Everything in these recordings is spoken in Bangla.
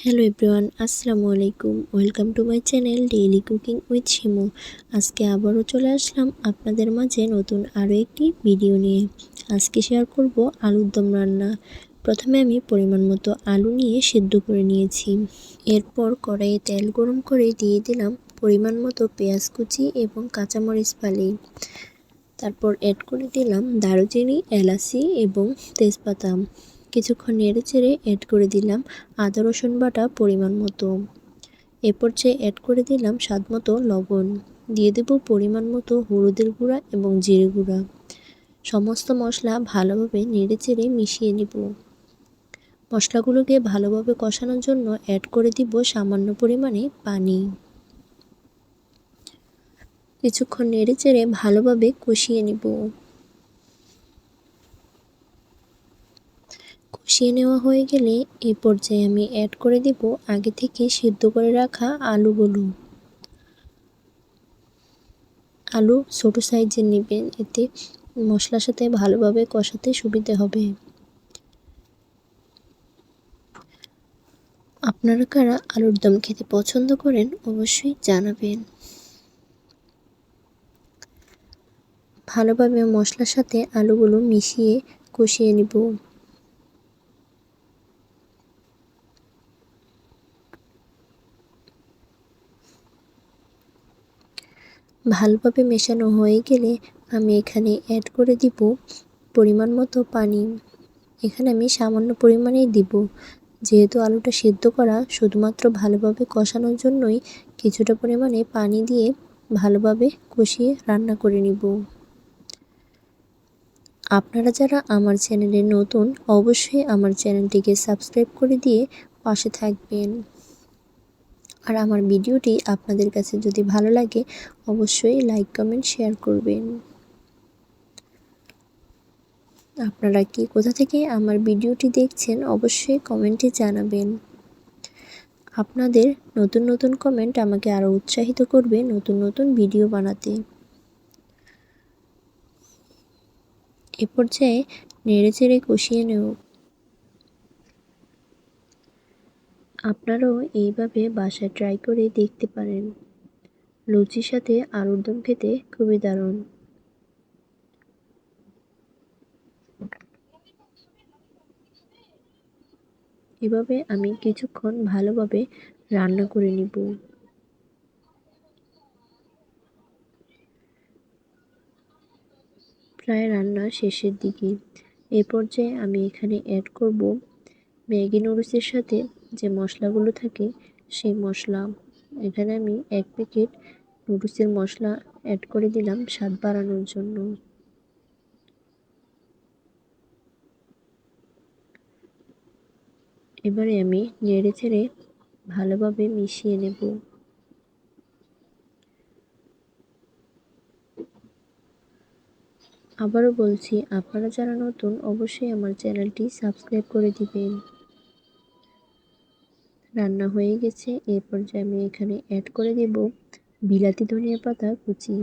হ্যালো এভরিওয়ান, আসসালামু আলাইকুম। Welcome to my channel daily cooking with Shimu. আজকে আবারও চলে আসলাম আপনাদের মাঝে নতুন আরও একটি ভিডিও নিয়ে। আজকে শেয়ার করব আলুর দম রান্না। প্রথমে আমি পরিমাণ মতো আলু নিয়ে সিদ্ধ করে নিয়েছি। এরপর কড়াইয়ে তেল গরম করে দিয়ে দিলাম পরিমাণ মতো পেঁয়াজ কুচি এবং কাঁচামরিচ ফালি। তারপর অ্যাড করে দিলাম দারুচিনি, এলাচি এবং তেজপাতা। কিছুক্ষণ নেড়ে চেড়ে অ্যাড করে দিলাম আদা রসুন বাটা পরিমাণ মতো। এ পর্যায়ে অ্যাড করে দিলাম স্বাদ মতো লবণ। দিয়ে দেব পরিমাণ মতো হলুদের গুঁড়া এবং জিরে গুঁড়া। সমস্ত মশলা ভালোভাবে নেড়ে চেড়ে মিশিয়ে নেব। মশলাগুলোকে ভালোভাবে কষানোর জন্য অ্যাড করে দিব সামান্য পরিমাণে পানি। কিছুক্ষণ নেড়ে চেড়ে ভালোভাবে কষিয়ে নেব। কষিয়ে নেওয়া হয়ে গেলে এই পর্যায়ে আমি অ্যাড করে দেব আগে থেকে সিদ্ধ করে রাখা আলুগুলো। আলু ছোট সাইজের নেবেন, এতে মশলার সাথে ভালোভাবে কষাতে সুবিধে হবে। আপনারা কারা আলুর দম খেতে পছন্দ করেন অবশ্যই জানাবেন। ভালোভাবে মশলার সাথে আলুগুলো মিশিয়ে কষিয়ে নেব। ভালোভাবে মেশানো হয়ে গেলে আমি এখানে অ্যাড করে দিব পরিমাণ মতো পানি। এখানে আমি সামান্য পরিমাণেই দিব, যেহেতু আলুটা সিদ্ধ করা, শুধুমাত্র ভালোভাবে কষানোর জন্যই কিছুটা পরিমাণে পানি দিয়ে ভালোভাবে কষিয়ে রান্না করে নিব। আপনারা যারা আমার চ্যানেলে নতুন, অবশ্যই আমার চ্যানেলটিকে সাবস্ক্রাইব করে দিয়ে পাশে থাকবেন। আর আমার ভিডিওটি আপনাদের কাছে যদি ভালো লাগে অবশ্যই লাইক, কমেন্ট, শেয়ার করবেন। আপনারা কি কোথা থেকে আমার ভিডিওটি দেখছেন অবশ্যই কমেন্টে জানাবেন। আপনাদের নতুন নতুন কমেন্ট আমাকে আরও উৎসাহিত করবে নতুন নতুন ভিডিও বানাতে। এ পর্যায়ে নেড়েচেড়ে কষিয়ে নেব। আপনারাও এইভাবে বাসায় ট্রাই করে দেখতে পারেন। লুচির সাথে আলুর দম খেতে খুবই দারুণ। এভাবে আমি কিছুক্ষণ ভালোভাবে রান্না করে নিব। প্রায় রান্না শেষের দিকে। এ পর্যায়ে আমি এখানে অ্যাড করব ম্যাগি নুডলসের সাথে যে মশলাগুলো থাকে সেই মশলা। এখানে আমি 1 প্যাকেট নুডলসের মশলা অ্যাড করে দিলাম স্বাদ বাড়ানোর জন্য। এবারে আমি নেড়েচেড়ে ভালোভাবে মিশিয়ে নেব। আবারও বলছি, আপনারা যারা নতুন অবশ্যই আমার চ্যানেলটি সাবস্ক্রাইব করে দিবেন। রান্না হয়ে গেছে। এই পর্যায়ে আমি এখানে অ্যাড করে দেব বিলাতি ধনিয়া পাতা কুচি।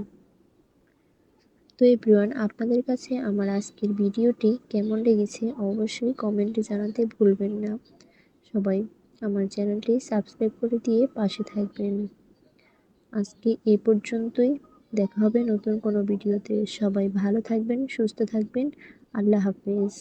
তো এভরিওয়ান, আপনাদের কাছে আমার আজকের ভিডিওটি কেমন লেগেছে অবশ্যই কমেন্টে জানাতে ভুলবেন না। সবাই আমার চ্যানেলটি সাবস্ক্রাইব করে দিয়ে পাশে থাকবেন। আজকে এই পর্যন্তই। দেখা হবে নতুন কোনো ভিডিওতে। সবাই ভালো থাকবেন, সুস্থ থাকবেন। আল্লাহ হাফেজ।